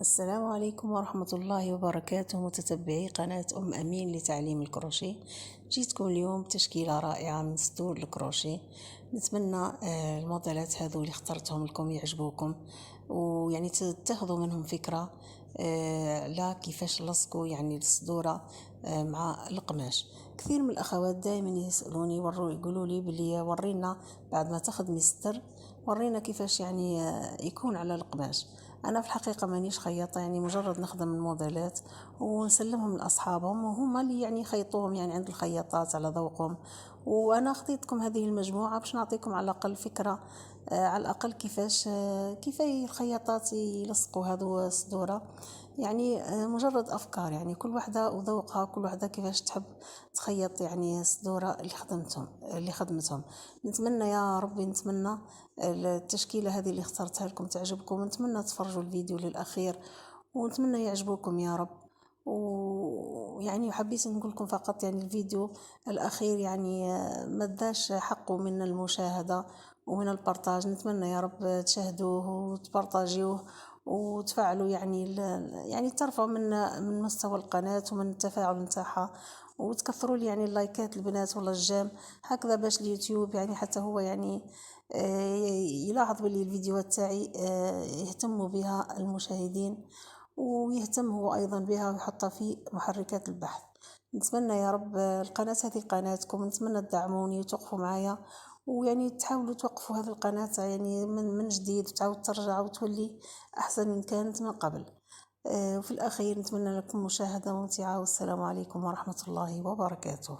السلام عليكم ورحمة الله وبركاته، متتبعي قناة أمين لتعليم الكروشيه. جيتكم اليوم بتشكيلة رائعة من صدور الكروشيه. نتمنى الموديلات هذو اللي اخترتهم لكم يعجبوكم، ويعني تاخذوا منهم فكرة على كيفاش لصقوا يعني الصدورة مع القماش. كثير من الأخوات دائما يسألوني يقولوا لي بلي ورينا بعد ما تخدمي الستر، ورينا كيفاش يعني يكون على القماش. انا في الحقيقه مانيش خياطه، يعني مجرد نخدم الموديلات ونسلمهم لاصحابهم وهم اللي يعني يخيطوهم يعني عند الخياطات على ذوقهم. وانا خديتكم هذه المجموعه باش نعطيكم على الاقل فكره، على الاقل كيف الخياطات يلصقوا هذو الصدوره. يعني مجرد افكار، يعني كل وحده وذوقها، كل وحده كيفاش تحب تخيط يعني الصدوره اللي خدمتهم. نتمنى يا ربي، نتمنى التشكيلة هذه اللي اخترتها لكم تعجبكم، ونتمنى تفرجوا الفيديو للأخير ونتمنى يعجبوكم يا رب. ويعني حبيت نقول لكم فقط يعني الفيديو الأخير يعني ما اداش حقه من المشاهدة ومن البرتاج. نتمنى يا رب تشاهدوه وتبرتاجيوه وتفعلوا يعني ترفعوا من مستوى القناة ومن التفاعل نتاعها، وتكثروا لي يعني اللايكات البنات ولا الجام، هكذا باش اليوتيوب يعني حتى هو يعني يلاحظ باللي الفيديوهات تاعي يهتموا بها المشاهدين، ويهتم هو أيضا بها ويحطها في محركات البحث. نتمنى يا رب القناة هذه قناتكم، نتمنى تدعموني وتوقفوا معايا، ويعني تحاولوا توقفوا هذه القناة يعني من جديد، وتعاود ترجع وتولي أحسن من كانت من قبل. وفي الأخير نتمنى لكم مشاهدة ممتعة، والسلام عليكم ورحمة الله وبركاته.